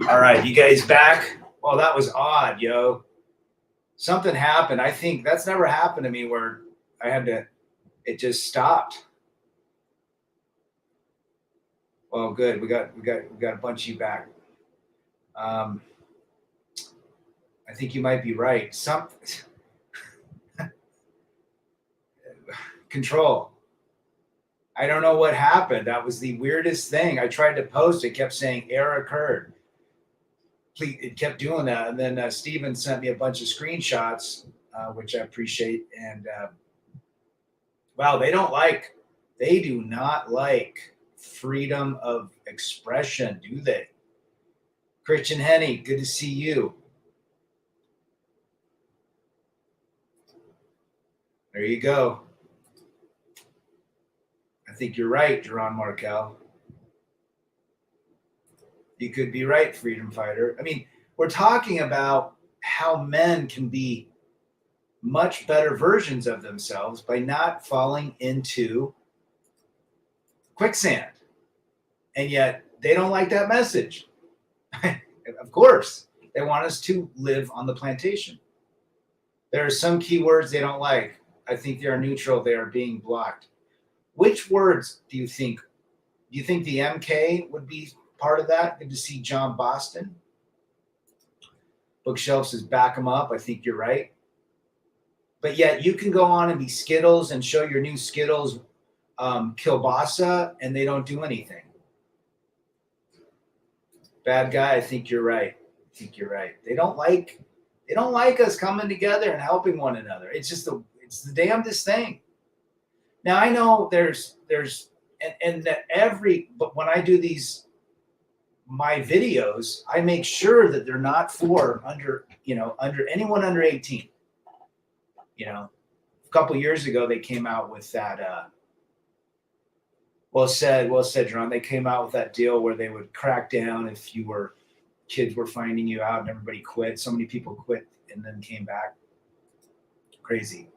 All right, you guys back? Well, that was odd, yo. Something happened. I think that's never happened to me where I had to, it just stopped. Well, good. We got a bunch of you back. I think you might be right. Some control. I don't know what happened. That was the weirdest thing. I tried to post. It kept saying error occurred. It kept doing that, and then Steven sent me a bunch of screenshots, which I appreciate. And wow, they do not like freedom of expression, do they? Christian Henny, good to see you. There you go. I think you're right, Jerron Markel. You could be right, freedom fighter. I mean, we're talking about how men can be much better versions of themselves by not falling into quicksand. And yet they don't like that message. Of course, they want us to live on the plantation. There are some keywords they don't like. I think they are neutral. They are being blocked. Which words do you think? Do you think the MK would be part of that? Good to see John Boston. Bookshelf says back them up. I think you're right. But yet you can go on and be Skittles and show your new Skittles kielbasa, and they don't do anything. Bad guy, I think you're right. I think you're right. They don't like us coming together and helping one another. It's just it's the damnedest thing. Now I know there's but when I do my videos, I make sure that they're not for under anyone under 18. A couple years ago they came out with that well said, Jerron. They came out with that deal where they would crack down if kids were finding you out and everybody quit. So many people quit and then came back. Crazy.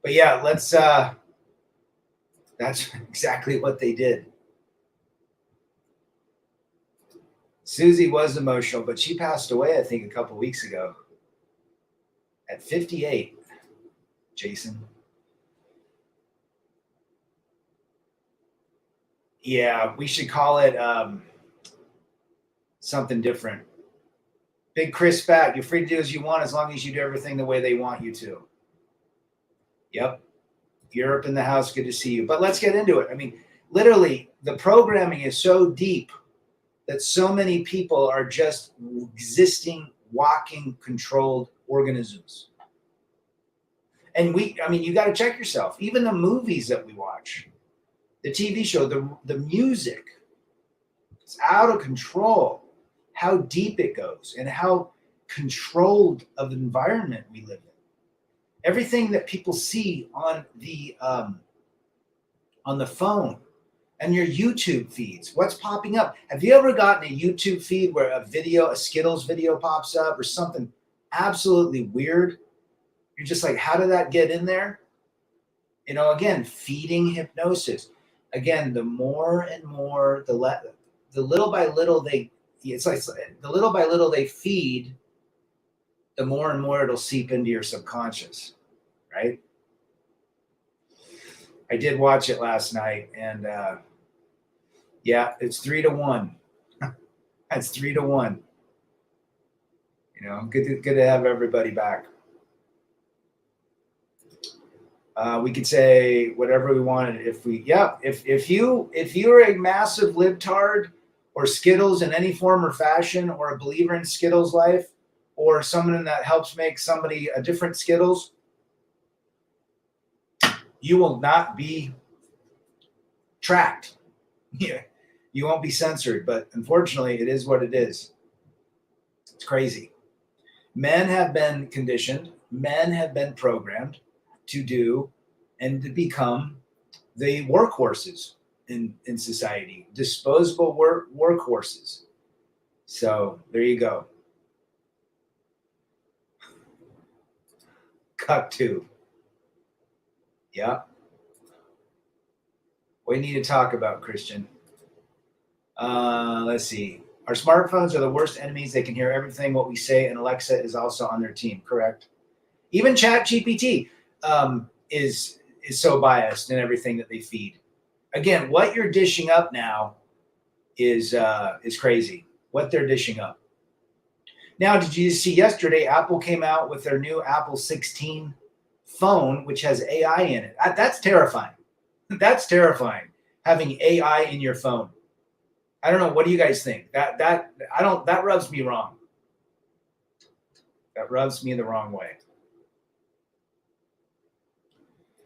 But yeah, that's exactly what they did. Susie was emotional, but she passed away, I think, a couple weeks ago at 58. Jason. Yeah, we should call it something different. Big Chris back. You're free to do as you want as long as you do everything the way they want you to. Yep. Europe in the house. Good to see you. But let's get into it. I mean, literally, the programming is so deep that so many people are just existing, walking, controlled organisms. And you got to check yourself. Even the movies that we watch, the TV show, the music, it's out of control. How deep it goes and how controlled of an environment we live in. Everything that people see on the phone and your YouTube feeds, what's popping up? Have you ever gotten a YouTube feed where a Skittles video pops up or something absolutely weird? You're just like, how did that get in there? Again, feeding hypnosis. Again, the more and more, the little by little the little by little they feed, the more and more it'll seep into your subconscious, right? I did watch it last night, and yeah, it's 3-1. That's 3-1. Good to have everybody back. We could say whatever we wanted. If you're a massive libtard or Skittles in any form or fashion, or a believer in Skittles life, or someone that helps make somebody a different Skittles, you will not be tracked. Yeah, you won't be censored. But unfortunately, it is what it is. It's crazy. Men have been conditioned. Men have been programmed to do and to become the workhorses in society, disposable workhorses. So there you go. Cuck too. Yeah. We need to talk about, Christian. Let's see. Our smartphones are the worst enemies. They can hear everything what we say, and Alexa is also on their team. Correct. Even ChatGPT is so biased in everything that they feed. Again, what you're dishing up now is crazy. What they're dishing up. Now, did you see yesterday? Apple came out with their new Apple 16 phone, which has AI in it. That's terrifying. That's terrifying. Having AI in your phone. I don't know. What do you guys think? That rubs me wrong. That rubs me the wrong way.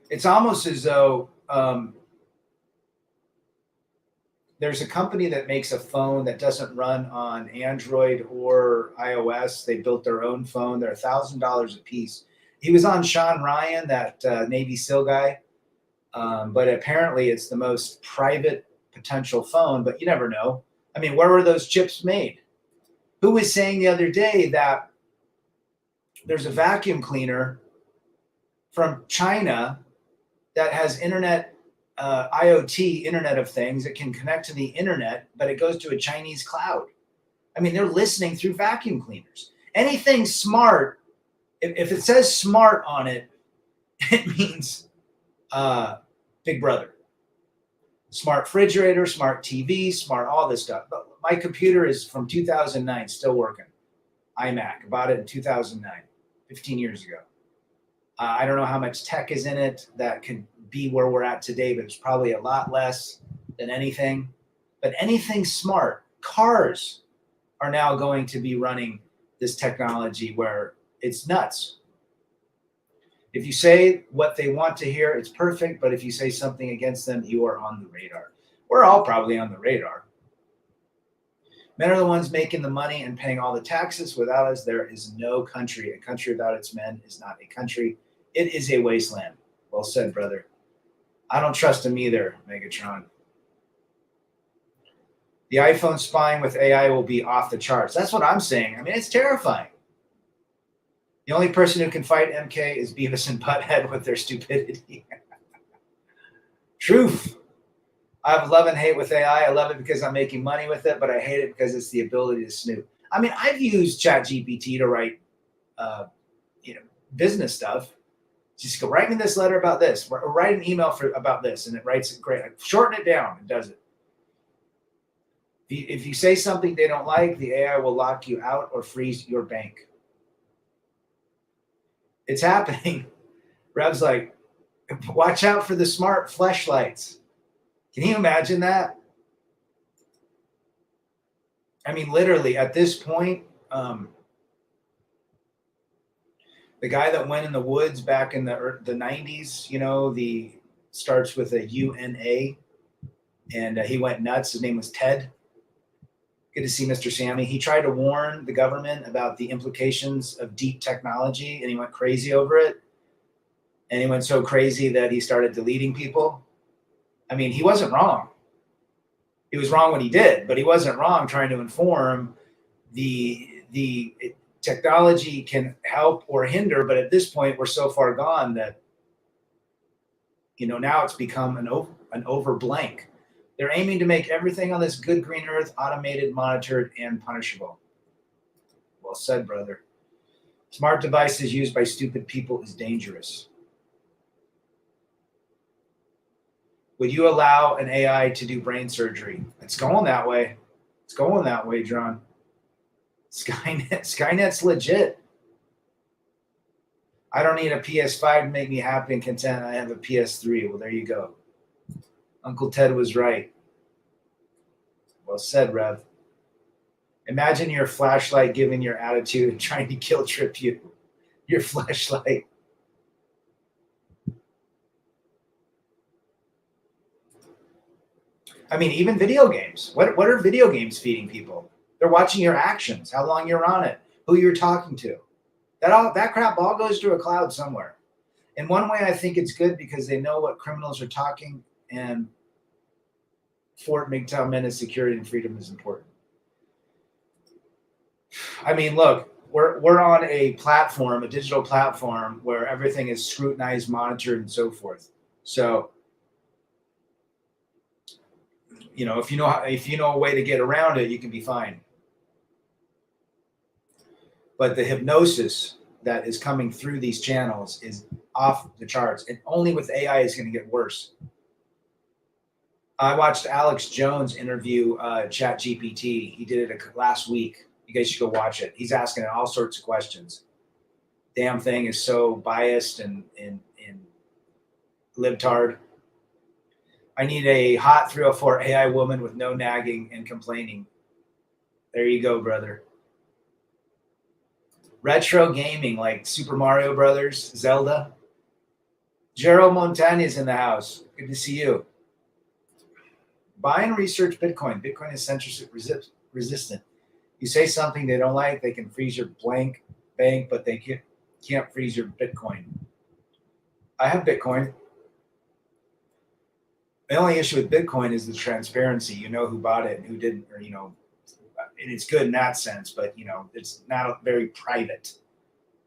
It's almost as though there's a company that makes a phone that doesn't run on Android or iOS. They built their own phone. They're $1,000 a piece. He was on Sean Ryan, that Navy SEAL guy, but apparently it's the most private potential phone, but you never know. I mean, where were those chips made? Who was saying the other day that there's a vacuum cleaner from China that has internet, IoT, Internet of Things, that can connect to the internet, but it goes to a Chinese cloud? I mean, they're listening through vacuum cleaners. Anything smart, if it says smart on it, it means Big Brother. Smart refrigerator, smart TV, smart all this stuff. But my computer is from 2009, still working. iMac, bought it in 2009, 15 years ago. I don't know how much tech is in it that could be where we're at today, but it's probably a lot less than anything. But anything smart, cars are now going to be running this technology where it's nuts. If you say what they want to hear, it's perfect. But if you say something against them, you are on the radar. We're all probably on the radar. Men are the ones making the money and paying all the taxes. Without us, there is no country. A country without its men is not a country. It is a wasteland. Well said, brother. I don't trust him either, Megatron. The iPhone spying with AI will be off the charts. That's what I'm saying. I mean, it's terrifying. The only person who can fight MK is Beavis and Butthead with their stupidity. Truth. I have love and hate with AI. I love it because I'm making money with it, but I hate it because it's the ability to snoop. I mean, I've used ChatGPT to write, business stuff. Just go, write me this letter about this, or write an email about this, and it writes it great. I shorten it down, it does it. If you say something they don't like, the AI will lock you out or freeze your bank. It's happening. Rev's like, watch out for the smart fleshlights. Can you imagine that? I mean, literally, at this point, the guy that went in the woods back in the 90s, starts with a UNA, and he went nuts. His name was Ted. Good to see Mr. Sammy. He tried to warn the government about the implications of deep technology, and he went crazy over it. And he went so crazy that he started deleting people. I mean, he wasn't wrong. He was wrong when he did, but he wasn't wrong trying to inform the technology can help or hinder. But at this point, we're so far gone that, now it's become an over blank. They're aiming to make everything on this good green earth automated, monitored, and punishable. Well said, brother. Smart devices used by stupid people is dangerous. Would you allow an AI to do brain surgery? It's going that way. It's going that way, John. Skynet's legit. I don't need a PS5 to make me happy and content. I have a PS3. Well, there you go. Uncle Ted was right. Well said, Rev. Imagine your flashlight giving your attitude and trying to guilt trip you. Your flashlight. I mean, even video games. What are video games feeding people? They're watching your actions, how long you're on it, who you're talking to. That crap all goes to a cloud somewhere. In one way, I think it's good because they know what criminals are talking, and Fort MGTOW Menace security and freedom is important. I mean, look, we're on a platform, a digital platform, where everything is scrutinized, monitored, and so forth. So, if you know a way to get around it, you can be fine. But the hypnosis that is coming through these channels is off the charts, and only with AI is going to get worse. I watched Alex Jones interview ChatGPT. He did it last week. You guys should go watch it. He's asking it all sorts of questions. Damn thing is so biased and libtard. I need a hot 304 AI woman with no nagging and complaining. There you go, brother. Retro gaming like Super Mario Brothers, Zelda. Gerald Montaña's in the house. Good to see you. Buy and research Bitcoin. Bitcoin is censorship resistant. You say something they don't like, they can freeze your bank, but they can't freeze your Bitcoin. I have Bitcoin. The only issue with Bitcoin is the transparency. You know who bought it and who didn't, or, and it's good in that sense, but, it's not very private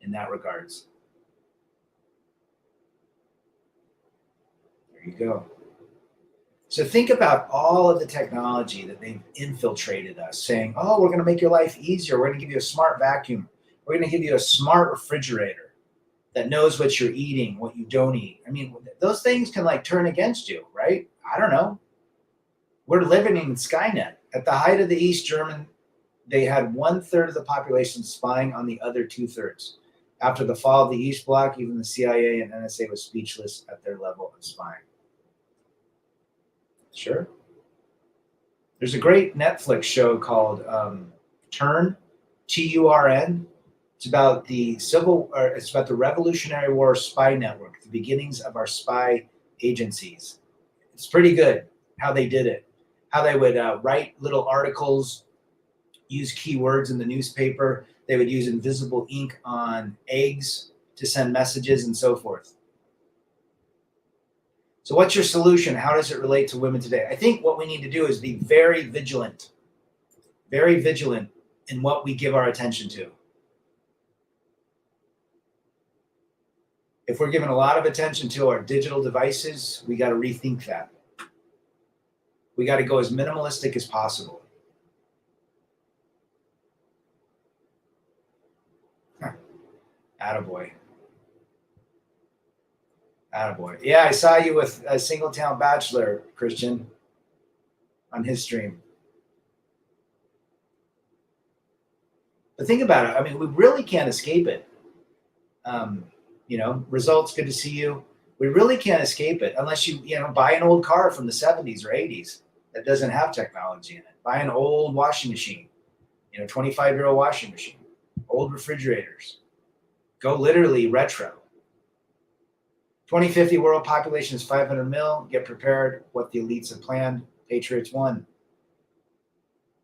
in that regards. There you go. So think about all of the technology that they've infiltrated us, saying, oh, we're going to make your life easier. We're going to give you a smart vacuum. We're going to give you a smart refrigerator that knows what you're eating, what you don't eat. I mean, those things can turn against you, right? I don't know. We're living in Skynet. At the height of the East German, they had 1/3 of the population spying on the other 2/3. After the fall of the East Bloc, even the CIA and NSA was speechless at their level of spying. Sure. There's a great Netflix show called Turn, TURN. It's about it's about the Revolutionary War spy network, the beginnings of our spy agencies. It's pretty good how they did it, how they would write little articles, use keywords in the newspaper. They would use invisible ink on eggs to send messages and so forth. So what's your solution? How does it relate to women today? I think what we need to do is be very vigilant in what we give our attention to. If we're giving a lot of attention to our digital devices, we got to rethink that. We got to go as minimalistic as possible. Attaboy. Attaboy. Yeah, I saw you with a Singletown Bachelor, Christian, on his stream. But think about it. I mean, we really can't escape it. Results, good to see you. We really can't escape it unless you buy an old car from the 70s or 80s that doesn't have technology in it. Buy an old washing machine, 25-year-old washing machine, old refrigerators. Go literally retro. 2050 world population is 500 mil. Get prepared. What the elites have planned. Patriots won.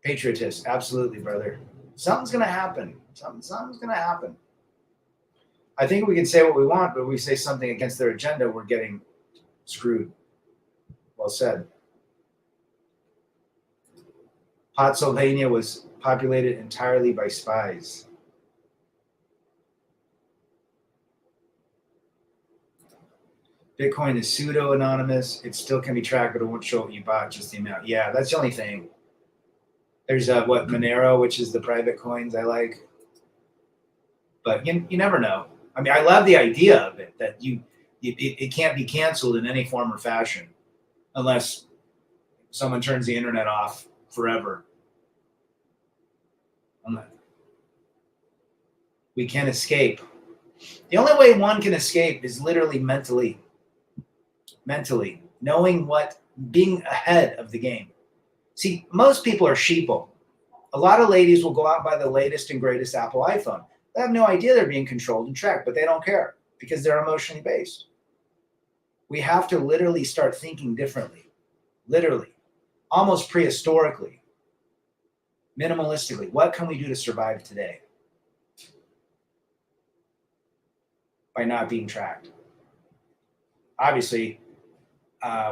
Patriotist. Absolutely, brother. Something's going to happen. Something's going to happen. I think we can say what we want, but if we say something against their agenda, we're getting screwed. Well said. Pennsylvania was populated entirely by spies. Bitcoin is pseudo-anonymous. It still can be tracked, but it won't show what you bought, just the amount. Yeah, that's the only thing. There's Monero, which is the private coins I like. But you never know. I mean, I love the idea of it, that it can't be canceled in any form or fashion unless someone turns the internet off forever. We can't escape. The only way one can escape is literally mentally, knowing what, being ahead of the game. See, most people are sheeple. A lot of ladies will go out and buy the latest and greatest Apple iPhone. They have no idea they're being controlled and tracked, but they don't care because they're emotionally based. We have to literally start thinking differently, literally, almost prehistorically, minimalistically. What can we do to survive today by not being tracked? Obviously,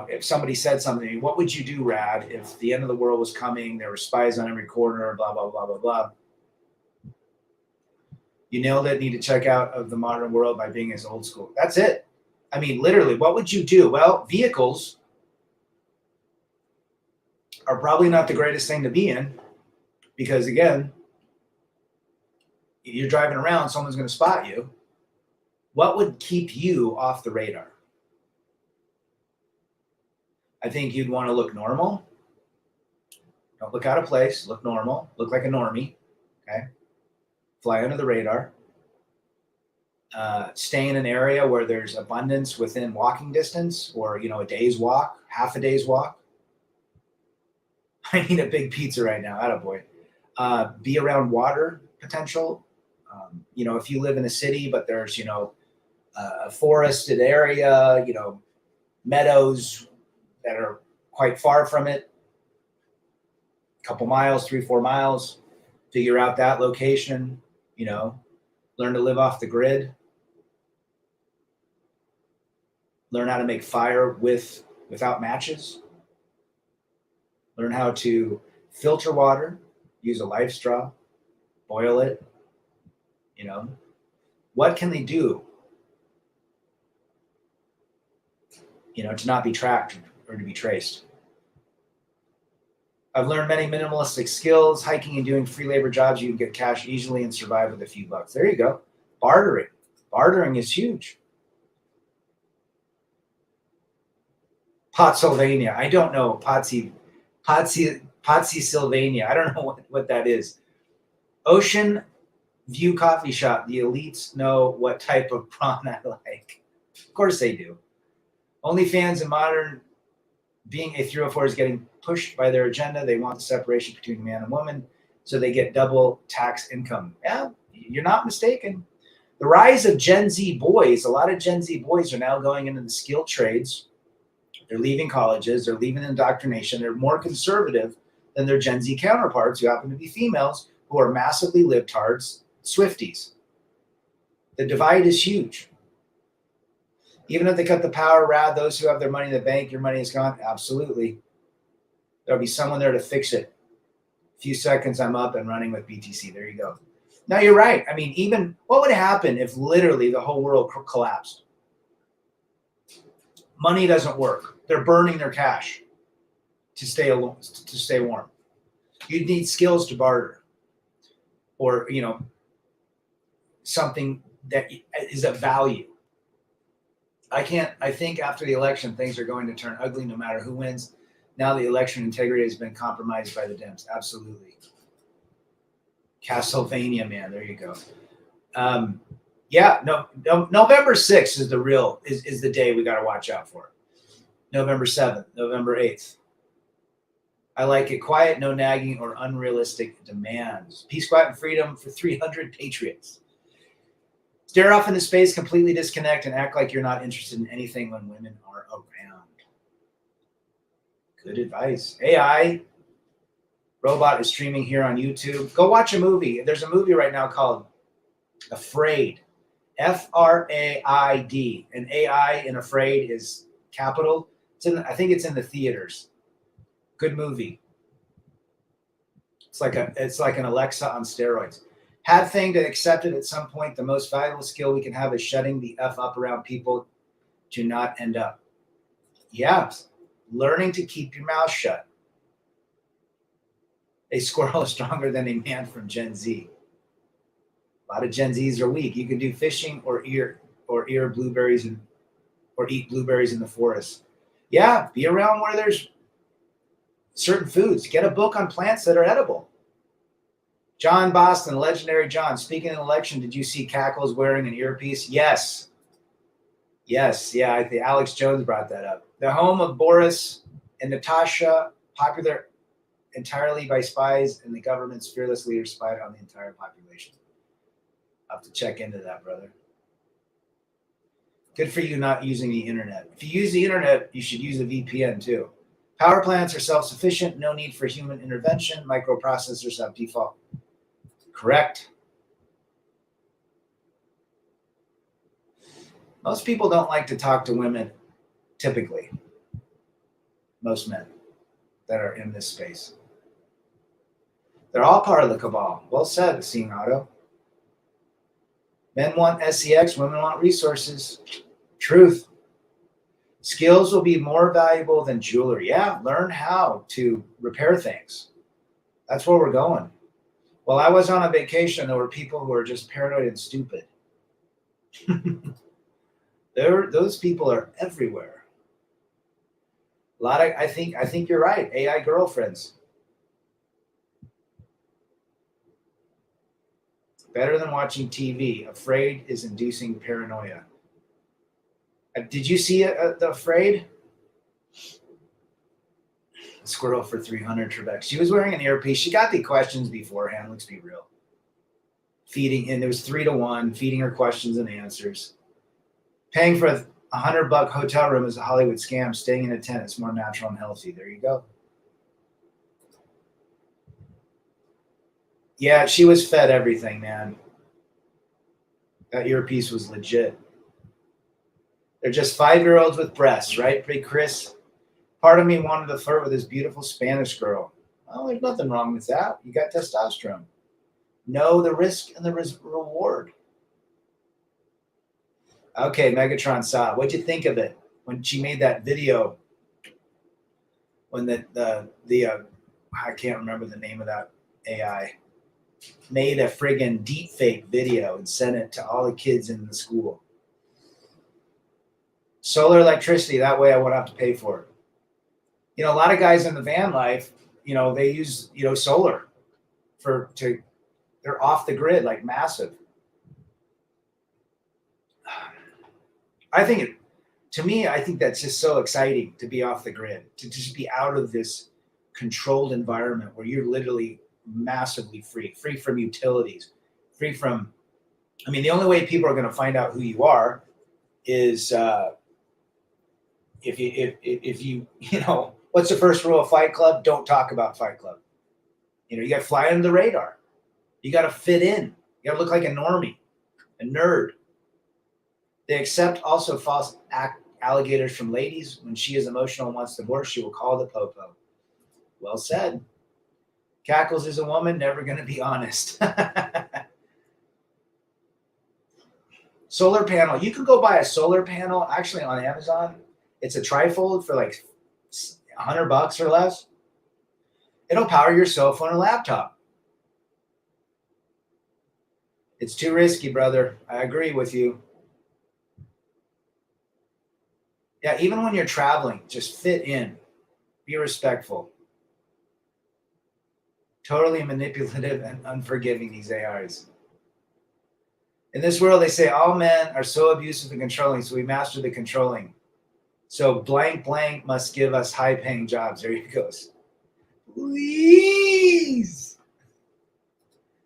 if somebody said something to me, what would you do, Rad, if the end of the world was coming, there were spies on every corner, blah, blah, blah, blah, blah. You nailed it. Need to check out of the modern world by being as old school. That's it. I mean, literally, what would you do? Well, vehicles are probably not the greatest thing to be in because, again, you're driving around, someone's going to spot you. What would keep you off the radar? I think you'd want to look normal. Don't look out of place. Look normal. Look like a normie. Okay. Fly under the radar. Stay in an area where there's abundance within walking distance, or a day's walk, half a day's walk. I need a big pizza right now. Attaboy. Be around water potential. If you live in a city, but there's a forested area, meadows that are quite far from it, a couple miles, 3-4 miles, figure out that location, learn to live off the grid, learn how to make fire without matches, learn how to filter water, use a life straw, boil it, what can they do, to not be tracked or to be traced? I've learned many minimalistic skills, hiking and doing free labor jobs. You can get cash easily and survive with a few bucks. There you go. Bartering. Bartering is huge. Potsylvania. I don't know. Potsylvania. I don't know what that is. Ocean View Coffee Shop. The elites know what type of prawn I like. Of course they do. OnlyFans and modern being a 304 is getting pushed by their agenda. They want the separation between man and woman, so they get double tax income. Yeah, you're not mistaken. The rise of Gen Z boys. A lot of Gen Z boys are now going into the skilled trades. They're leaving colleges. They're leaving indoctrination. They're more conservative than their Gen Z counterparts, who happen to be females, who are massively libtards, Swifties. The divide is huge. Even if they cut the power, Rad, those who have their money in the bank, your money is gone. Absolutely. There'll be someone there to fix it. A few seconds, I'm up and running with BTC. There you go. Now, you're right. I mean, even what would happen if literally the whole world collapsed? Money doesn't work. They're burning their cash to stay warm. You'd need skills to barter, or something that is of value. I think after the election, things are going to turn ugly no matter who wins. Now the election integrity has been compromised by the Dems. Absolutely. Castlevania, man. There you go. November 6th is is the day we got to watch out for. November 7th, November 8th. I like it quiet, no nagging or unrealistic demands. Peace, quiet, and freedom for 300 patriots. Stare off into space, completely disconnect, and act like you're not interested in anything when women are around. Good advice. AI robot is streaming here on YouTube. Go watch a movie. There's a movie right now called Afraid. F-R-A-I-D. And AI in Afraid is capital. I think it's in the theaters. Good movie. It's like an Alexa on steroids. Had thing to accept it at some point. The most valuable skill we can have is shutting the F up around people to not end up. Yeah. Learning to keep your mouth shut. A squirrel is stronger than a man from Gen Z. A lot of Gen Zs are weak. You can do fishing or eat blueberries in the forest. Yeah, be around where there's certain foods. Get a book on plants that are edible. John Boston, legendary John. Speaking of election, did you see Cackles wearing an earpiece? Yes. Yes. Yeah, I think Alex Jones brought that up. The home of Boris and Natasha, popular entirely by spies, and the government's fearless leader spied on the entire population. I'll have to check into that, brother. Good for you not using the internet. If you use the internet, you should use a VPN too. Power plants are self-sufficient, no need for human intervention. Microprocessors have default. Correct. Most people don't like to talk to women, typically. Most men that are in this space. They're all part of the cabal. Well said, Seeing Otto. Men want SEX, women want resources. Truth. Skills will be more valuable than jewelry. Yeah, learn how to repair things. That's where we're going. While I was on a vacation, there were people who were just paranoid and stupid. Those people are everywhere. I think you're right. AI girlfriends. Better than watching TV. Afraid is inducing paranoia. Did you see The Afraid? Squirrel for 300, Trebek. She was wearing an earpiece. She got the questions beforehand. Let's be real. Feeding, and there was 3-1, feeding her questions and answers. Paying for a $100 hotel room is a Hollywood scam. Staying in a tent is more natural and healthy. There you go. Yeah, she was fed everything, man. That earpiece was legit. They're just 5-year-olds with breasts, right, Big Chris? Part of me wanted to flirt with this beautiful Spanish girl. Oh, there's nothing wrong with that. You got testosterone. Know the risk and the reward. Okay, Megatron saw. What'd you think of it when she made that video? When the I can't remember the name of that AI. Made a friggin' deep fake video and sent it to all the kids in the school. Solar electricity, that way I won't have to pay for it. A lot of guys in the van life, they use, solar they're off the grid, like massive. I think that's just so exciting to be off the grid, to just be out of this controlled environment where you're literally massively free from utilities, free from, the only way people are going to find out who you are is if you what's the first rule of Fight Club? Don't talk about Fight Club. You got to fly under the radar. You got to fit in. You got to look like a normie, a nerd. They accept also false alligators from ladies. When she is emotional and wants divorce, she will call the popo. Well said. Cackles is a woman, never going to be honest. Solar panel. You can go buy a solar panel actually on Amazon. It's a trifold for like $100 or less. It'll power your cell phone or laptop. It's too risky, brother. I agree with you. Yeah, even when you're traveling, just fit in. Be respectful. Totally manipulative and unforgiving, these AIs. In this world, they say all men are so abusive and controlling, so we master the controlling. So blank must give us high-paying jobs. There he goes. Please.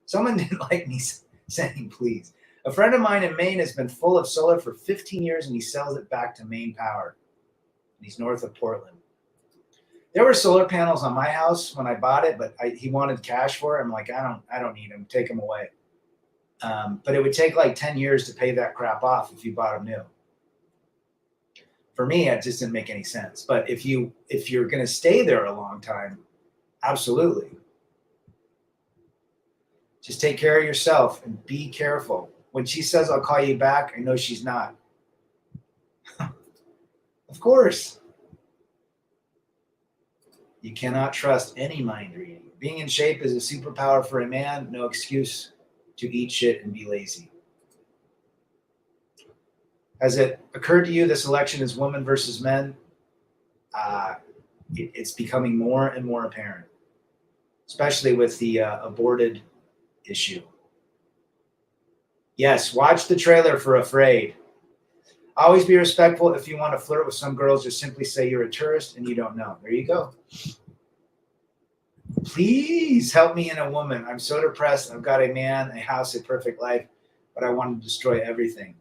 Someone didn't like me saying please. A friend of mine in Maine has been full of solar for 15 years, and he sells it back to Maine Power. And he's north of Portland. There were solar panels on my house when I bought it, but he wanted cash for it. I'm like, I don't need them. Take them away. But it would take like 10 years to pay that crap off if you bought them new. For me, it just didn't make any sense. But if you're going to stay there a long time, absolutely. Just take care of yourself and be careful. When she says, I'll call you back, I know she's not. Of course. You cannot trust any mind reading. Being in shape is a superpower for a man. No excuse to eat shit and be lazy. Has it occurred to you this election is women versus men? It's becoming more and more apparent, especially with the aborted issue. Yes, watch the trailer for Afraid. Always be respectful. If you want to flirt with some girls, just simply say you're a tourist and you don't know. There you go. Please help me and a woman. I'm so depressed. I've got a man, a house, a perfect life, but I want to destroy everything.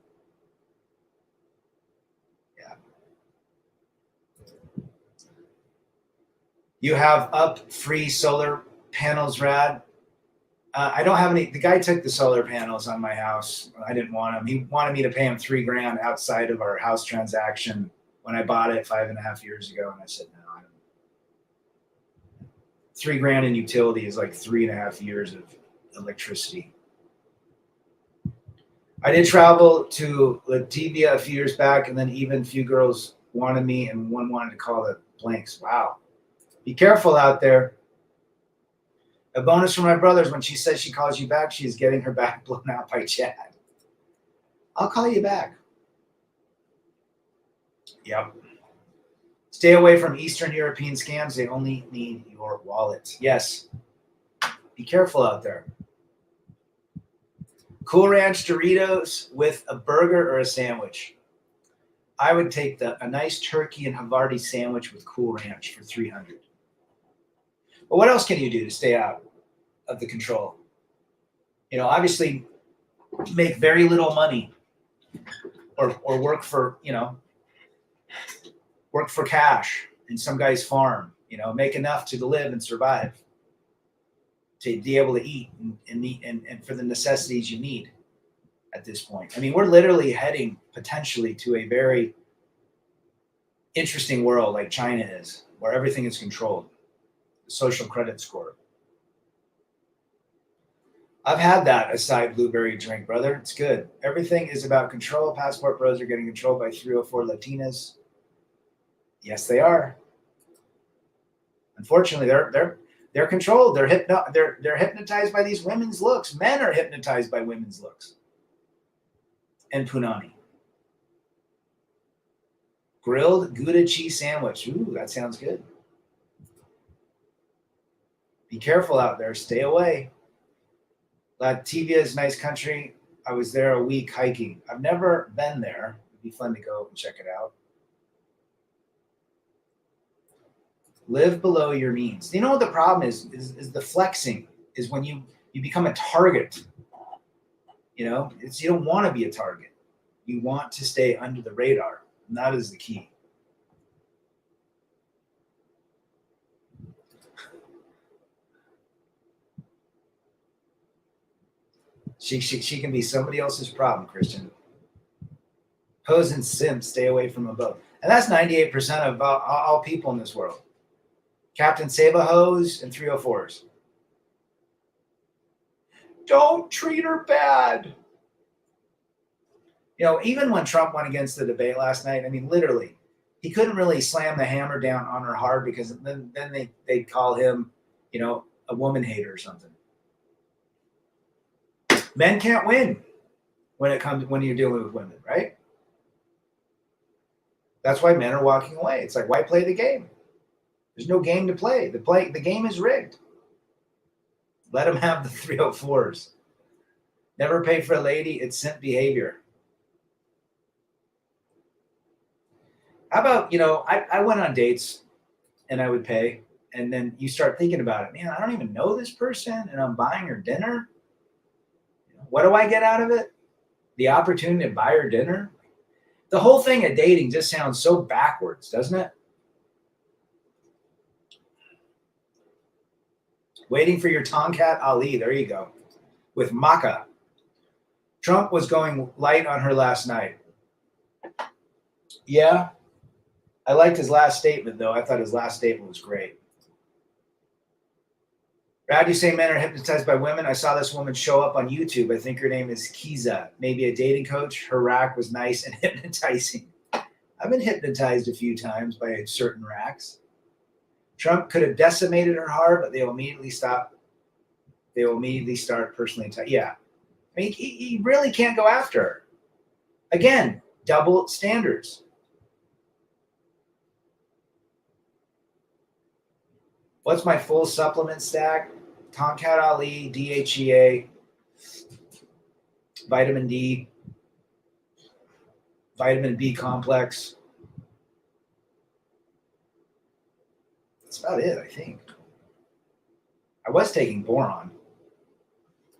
Yeah. You have up free solar panels, Rad. I don't have any. The guy took the solar panels on my house. I didn't want them. He wanted me to pay him $3,000 outside of our house transaction when I bought it 5.5 years ago. And I said, no, I don't. $3,000 in utility is like 3.5 years of electricity. I did travel to Latvia a few years back, and then even a few girls wanted me, and one wanted to call the blanks. Wow. Be careful out there. A bonus for my brothers: when she says she calls you back, she's getting her back blown out by Chad. I'll call you back. Yep. Stay away from Eastern European scams. They only need your wallet. Yes. Be careful out there. Cool Ranch Doritos with a burger or a sandwich. I would take a nice turkey and Havarti sandwich with Cool Ranch for $300. But what else can you do to stay out of the control? You know, obviously make very little money or work for, work for cash in some guy's farm, make enough to live and survive, to be able to eat and for the necessities you need at this point. I mean, we're literally heading potentially to a very interesting world like China is, where everything is controlled. The social credit score. I've had that acai blueberry drink, brother. It's good. Everything is about control. Passport bros are getting controlled by 304 Latinas. Yes, they are. Unfortunately, they're controlled. They're hypnotized by these women's looks. Men are hypnotized by women's looks. And punani. Grilled Gouda cheese sandwich. Ooh, that sounds good. Be careful out there. Stay away. Latvia is a nice country. I was there a week hiking. I've never been there. It'd be fun to go and check it out. Live below your means. You know what the problem is the flexing is when you become a target. You don't want to be a target. You want to stay under the radar. And that is the key. She can be somebody else's problem, Christian. Pose and simp, stay away from above. And that's 98% of all people in this world. Captain Saba-Hose and 304s. Don't treat her bad. Even when Trump went against the debate last night, I mean, literally, he couldn't really slam the hammer down on her hard because then they'd call him, a woman hater or something. Men can't win when you're dealing with women, right? That's why men are walking away. It's like, why play the game? There's no game to play. The game is rigged. Let them have the 304s. Never pay for a lady. It's simp behavior. How about, I went on dates and I would pay. And then you start thinking about it. Man, I don't even know this person and I'm buying her dinner. What do I get out of it? The opportunity to buy her dinner? The whole thing of dating just sounds so backwards, doesn't it? Waiting for your Tomcat Ali. There you go. With Maca. Trump was going light on her last night. Yeah. I liked his last statement, though. I thought his last statement was great. Brad, you say men are hypnotized by women. I saw this woman show up on YouTube. I think her name is Kiza, maybe a dating coach. Her rack was nice and hypnotizing. I've been hypnotized a few times by certain racks. Trump could have decimated her hard, but they will immediately stop. They will immediately start personally. Yeah. I mean, he really can't go after her. Again, double standards. What's my full supplement stack? Tomcat Ali, DHEA, vitamin D, vitamin B complex. That's about it, I think. I was taking boron.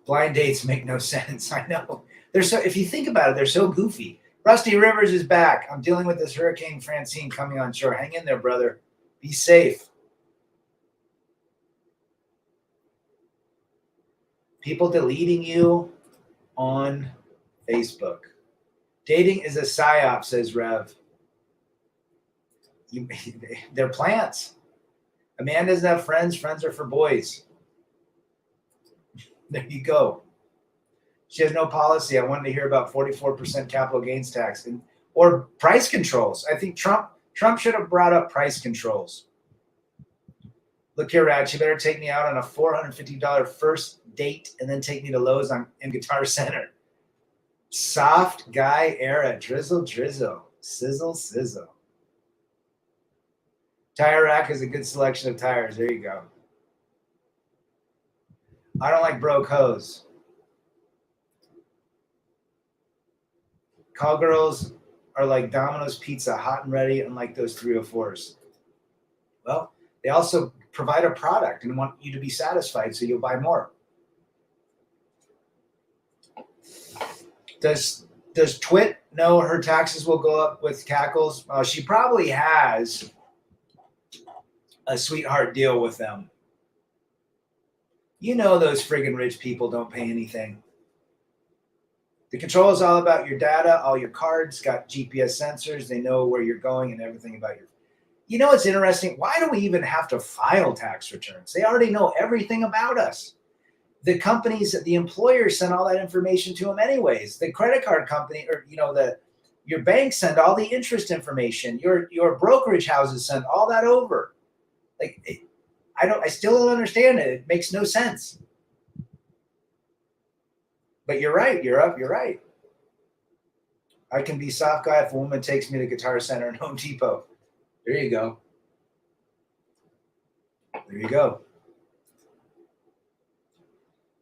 Blind dates make no sense. I know. They're so, if you think about it, they're so goofy. Rusty Rivers is back. I'm dealing with this Hurricane Francine coming on shore. Hang in there, brother. Be safe. People deleting you on Facebook. Dating is a psyop, says Rev. They're plants. A man doesn't have friends. Friends are for boys. There you go. She has no policy. I wanted to hear about 44% capital gains tax or price controls. I think Trump should have brought up price controls. Look here, Rad, you better take me out on a $450 first date and then take me to Lowe's in Guitar Center. Soft guy era. Drizzle, drizzle. Sizzle, sizzle. Tire Rack is a good selection of tires. There you go. I don't like broke hoes. Cowgirls are like Domino's pizza, hot and ready, unlike those 304s. Well, they also provide a product and want you to be satisfied, so you'll buy more. Does Twit know her taxes will go up with Cackles? She probably has a sweetheart deal with them. You know those friggin' rich people don't pay anything. The control is all about your data. All your cards got GPS sensors. They know where you're going and everything about your. You know what's interesting? Why do we even have to file tax returns? They already know everything about us. The companies, the employers send all that information to them anyways. The credit card company, or your bank send all the interest information. Your brokerage houses send all that over. I still don't understand it. It makes no sense. But you're right, Europe. You're right. I can be soft guy if a woman takes me to Guitar Center and Home Depot. There you go. There you go.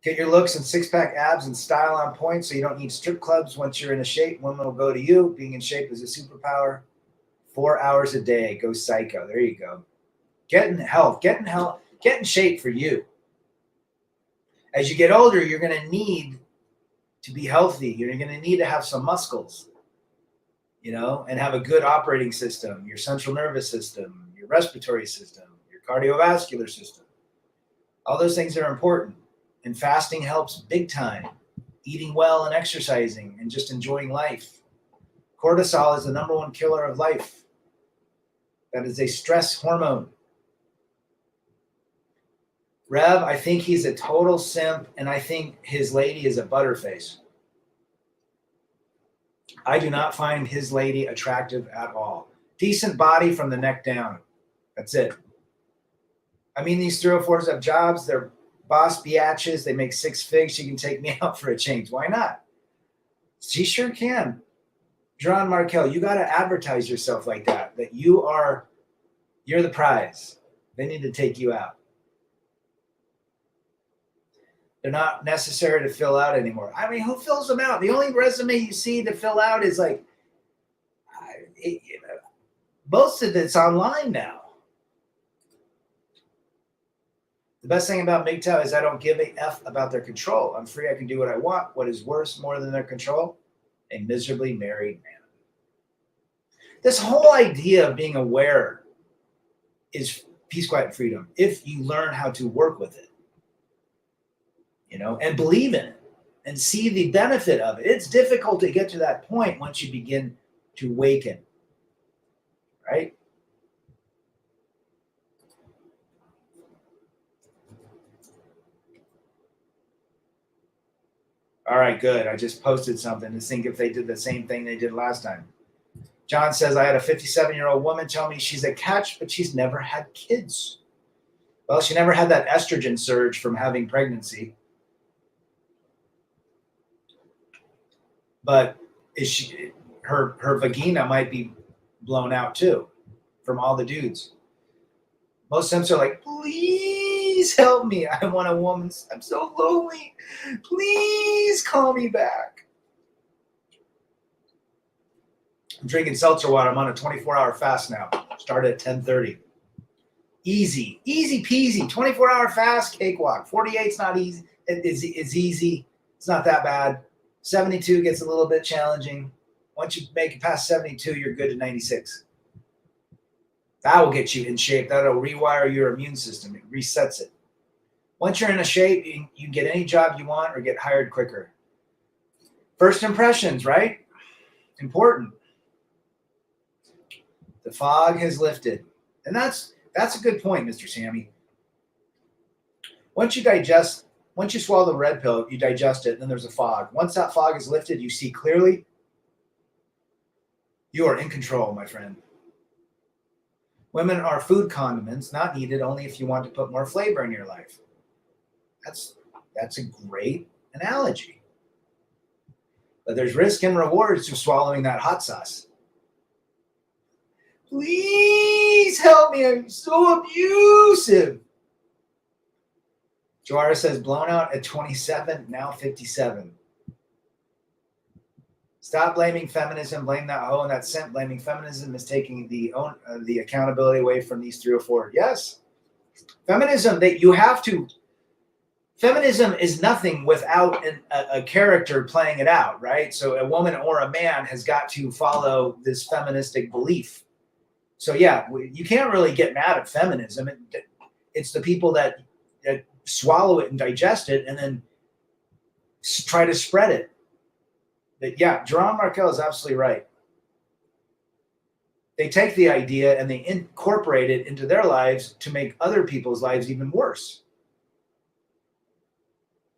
Get your looks and six-pack abs and style on point so you don't need strip clubs. Once you're in a shape, women will go to you. Being in shape is a superpower. 4 hours a day. Go psycho. There you go. Get in health. Get in shape for you. As you get older, you're going to need to be healthy. You're going to need to have some muscles, and have a good operating system, your central nervous system, your respiratory system, your cardiovascular system. All those things are important. And fasting helps big time. Eating well and exercising and just enjoying life. Cortisol is the number one killer of life. That is a stress hormone. Rev, I think he's a total simp, and I think his lady is a butterface. I do not find his lady attractive at all. Decent body from the neck down. That's it. I mean, these 304s have jobs. They're boss biatches. They make 6 figs. She can take me out for a change. Why not? She sure can. John Markel, you got to advertise yourself like that you're the prize. They need to take you out. They're not necessary to fill out anymore. I mean, who fills them out? The only resume you see to fill out is most of it's online now. The best thing about MGTOW is I don't give a F about their control. I'm free. I can do what I want. What is worse more than their control? A miserably married man. This whole idea of being aware is peace, quiet, and freedom if you learn how to work with it. And believe in it and see the benefit of it. It's difficult to get to that point once you begin to waken, right? All right, good. I just posted something to think if they did the same thing they did last time. John says, I had a 57-year-old woman tell me she's a catch, but she's never had kids. Well, she never had that estrogen surge from having pregnancy. But her vagina might be blown out too from all the dudes. Most simps are like, please help me. I want a woman. I'm so lonely. Please call me back. I'm drinking seltzer water. I'm on a 24-hour fast now. Started at 10:30. Easy peasy. 24-hour fast, cakewalk. 48's not easy. It's easy. It's not that bad. 72 gets a little bit challenging. Once you make it past 72, you're good to 96. That will get you in shape. That'll rewire your immune system. It resets it. Once you're in a shape, you can get any job you want or get hired quicker. First impressions, right? Important. The fog has lifted. And that's a good point, Mr. Sammy. Once you swallow the red pill, you digest it, and then there's a fog. Once that fog is lifted, you see clearly. You are in control, my friend. Women are food condiments, not needed only if you want to put more flavor in your life. That's a great analogy. But there's risk and rewards to swallowing that hot sauce. Please help me. I'm so abusive. Joara says, blown out at 27, now 57. Stop blaming feminism. Blame that hoe and that simp. Blaming feminism is taking the accountability away from these 3 or 4. Yes. Feminism, feminism is nothing without a character playing it out, right? So a woman or a man has got to follow this feministic belief. So yeah, you can't really get mad at feminism. It's the people that swallow it and digest it and then try to spread it. But yeah, Jerome Markel is absolutely right. They take the idea and they incorporate it into their lives to make other people's lives even worse.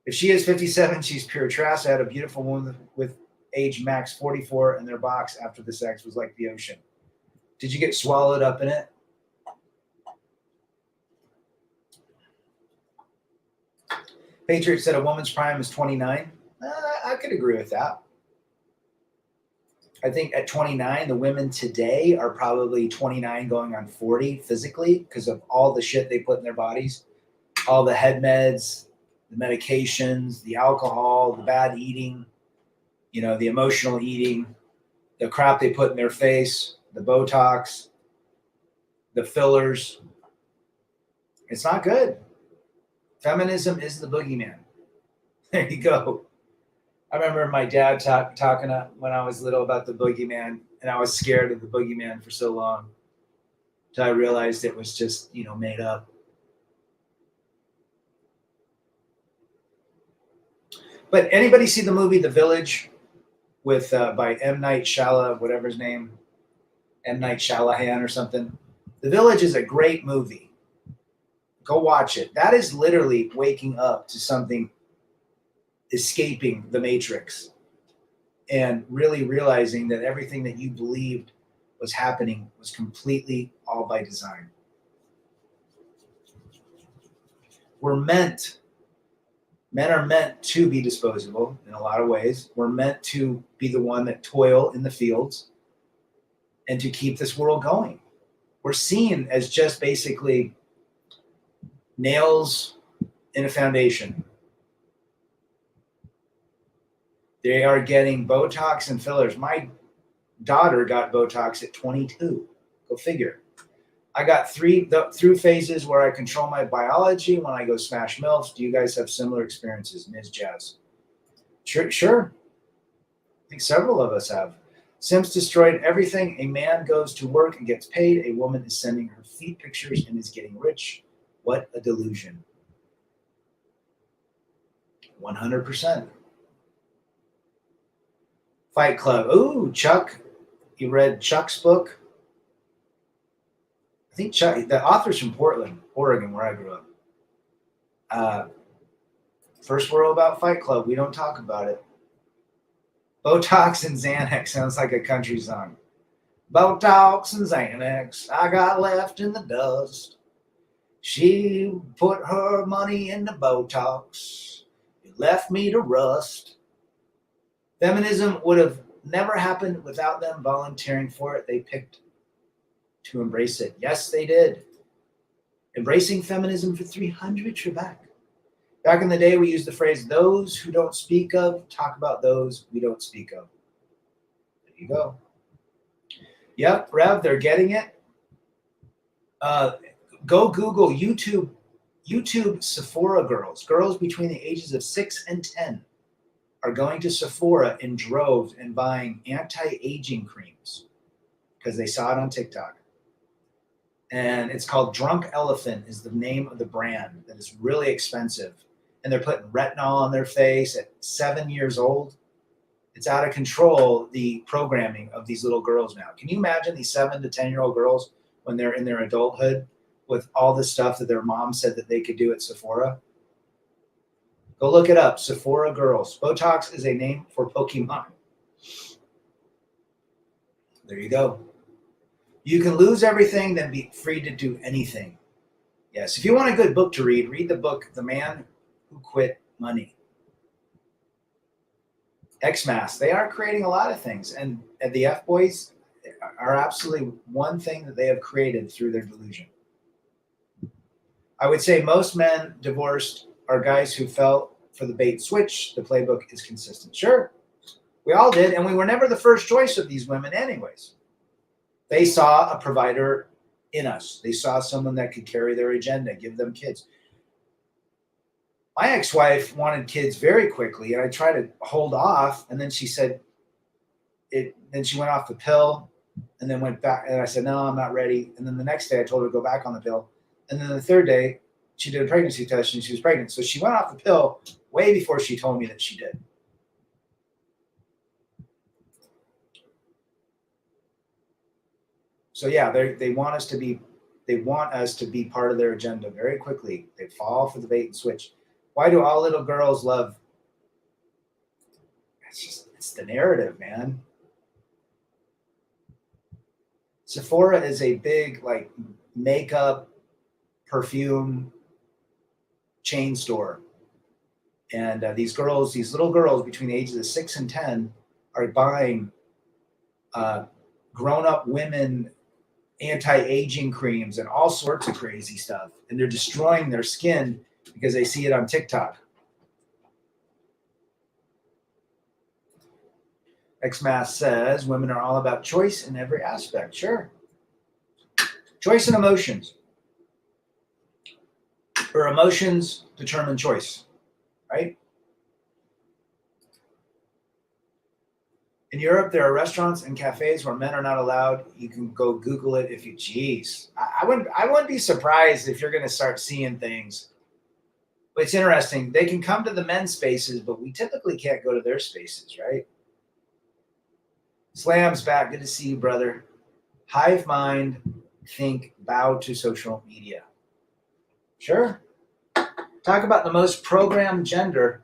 If she is 57, she's pure trash. I had a beautiful woman with age max 44 and their box after the sex was like the ocean. Did you get swallowed up in it? Patriot said a woman's prime is 29. I could agree with that. I think at 29, the women today are probably 29 going on 40 physically because of all the shit they put in their bodies, all the head meds, the medications, the alcohol, the bad eating, the emotional eating, the crap they put in their face, the Botox, the fillers. It's not good. Feminism is the boogeyman. There you go. I remember my dad talking when I was little about the boogeyman, and I was scared of the boogeyman for so long until I realized it was just, made up. But anybody see the movie The Village with by M. Night Shyamalan, whatever his name, M. Night Shyamalan or something? The Village is a great movie. Go watch it. That is literally waking up to something, escaping the matrix and really realizing that everything that you believed was happening was completely all by design. Men are meant to be disposable in a lot of ways. We're meant to be the one that toil in the fields and to keep this world going. We're seen as just basically nails in a foundation. They are getting Botox and fillers. My daughter got Botox at 22. Go figure. I got through phases where I control my biology when I go smash MILFs. Do you guys have similar experiences, Ms. Jazz? Sure. I think several of us have. Sims destroyed everything. A man goes to work and gets paid. A woman is sending her feet pictures and is getting rich. What a delusion. 100%. Fight Club. Ooh, Chuck. You read Chuck's book? I think Chuck, the author's from Portland, Oregon, where I grew up. First rule about Fight Club, we don't talk about it. Botox and Xanax sounds like a country song. Botox and Xanax, I got left in the dust. She put her money into Botox. It left me to rust. Feminism would have never happened without them volunteering for it. They picked to embrace it. Yes, they did. Embracing feminism for 300 Trebek. Back in the day, we used the phrase, those who don't speak of, talk about those we don't speak of. There you go. Yep, Rev, they're getting it. Go Google YouTube Sephora girls between the ages of 6 and 10 are going to Sephora in droves and buying anti-aging creams because they saw it on TikTok. And it's called Drunk Elephant is the name of the brand that is really expensive. And they're putting retinol on their face at 7 years old. It's out of control, the programming of these little girls now. Can you imagine these 7 to 10-year-old girls when they're in their adulthood with all the stuff that their mom said that they could do at Sephora? Go look it up, Sephora girls. Botox is a name for Pokemon. There you go. You can lose everything, then be free to do anything. Yes, if you want a good book to read the book, The Man Who Quit Money. X-Mass, they are creating a lot of things. And the F-Boys are absolutely one thing that they have created through their delusion. I would say most men divorced are guys who fell for the bait and switch. The playbook is consistent. Sure, we all did. And we were never the first choice of these women anyways. They saw a provider in us. They saw someone that could carry their agenda, give them kids. My ex-wife wanted kids very quickly, and I tried to hold off. And then she said it. Then she went off the pill, and then went back. And I said, "No, I'm not ready." And then the next day, I told her to go back on the pill. And then the third day, she did a pregnancy test, and she was pregnant. So she went off the pill way before she told me that she did. So yeah, they want us to be part of their agenda very quickly. They fall for the bait and switch. Why do all little girls love? It's the narrative, man. Sephora is a big like makeup, perfume chain store. And these little girls between the ages of 6 and 10 are buying grown-up women anti-aging creams and all sorts of crazy stuff. And they're destroying their skin because they see it on TikTok. X-Mass says women are all about choice in every aspect. Sure. Choice and emotions. Or emotions determine choice, right? In Europe, there are restaurants and cafes where men are not allowed. You can go Google it if you, geez. I wouldn't be surprised if you're going to start seeing things. But it's interesting. They can come to the men's spaces, but we typically can't go to their spaces, right? Slam's back. Good to see you, brother. Hive mind, think, bow to social media. Sure. Talk about the most programmed gender.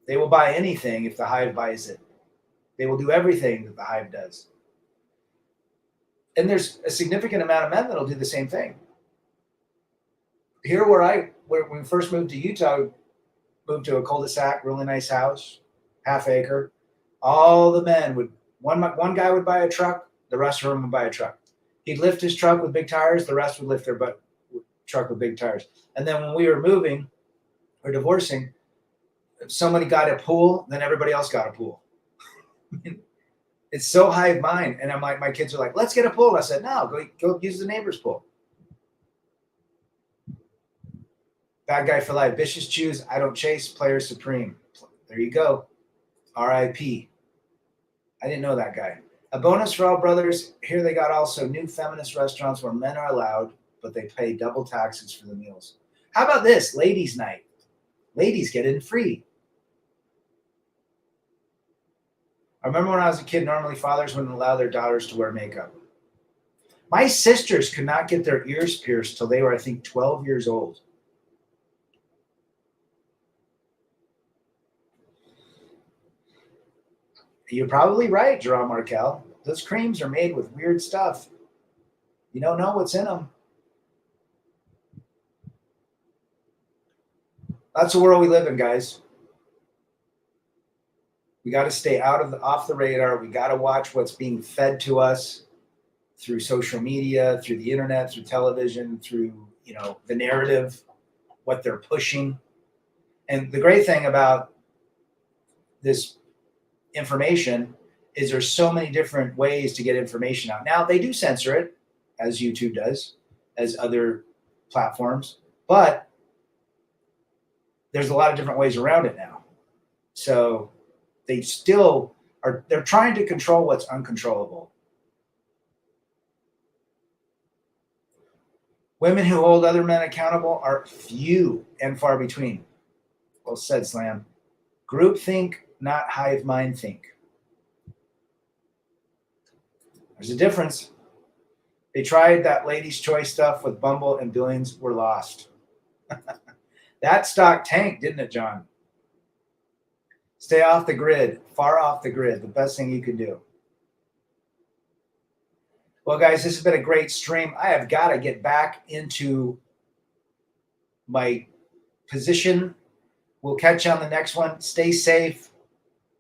They will buy anything if the hive buys it. They will do everything that the hive does. And there's a significant amount of men that'll do the same thing. Here when we first moved to Utah, moved to a cul-de-sac, really nice house, half acre. All the men one guy would buy a truck, the rest of them would buy a truck. He'd lift his truck with big tires, the rest would lift their truck with big tires. And then when we were moving or divorcing, if somebody got a pool, then everybody else got a pool. It's so hive mind. And I'm like, my kids are like, let's get a pool. And I said, no, go use the neighbor's pool. Bad guy for life. Bitches choose. I don't chase. Player supreme. There you go. R.I.P. I didn't know that guy. A bonus for all brothers. Here they got also new feminist restaurants where men are allowed, but they pay double taxes for the meals. How about this? Ladies' night. Ladies get in free. I remember when I was a kid, normally fathers wouldn't allow their daughters to wear makeup. My sisters could not get their ears pierced till they were, I think, 12 years old. You're probably right, Jerome Markel. Those creams are made with weird stuff. You don't know what's in them. That's the world we live in, guys. We got to stay off the radar. We got to watch what's being fed to us through social media, through the internet, through television, through, the narrative, what they're pushing. And the great thing about this information is there's so many different ways to get information out. Now they do censor it, as YouTube does, as other platforms, but there's a lot of different ways around it now. So they still are, they're trying to control what's uncontrollable. Women who hold other men accountable are few and far between. Well said, Slam. Group think, not hive mind think. There's a difference. They tried that ladies' choice stuff with Bumble and billions were lost. That stock tanked, didn't it, John? Stay off the grid, far off the grid, the best thing you could do. Well, guys, this has been a great stream. I have got to get back into my position. We'll catch you on the next one. Stay safe.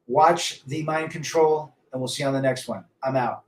Watch the mind control, and we'll see you on the next one. I'm out.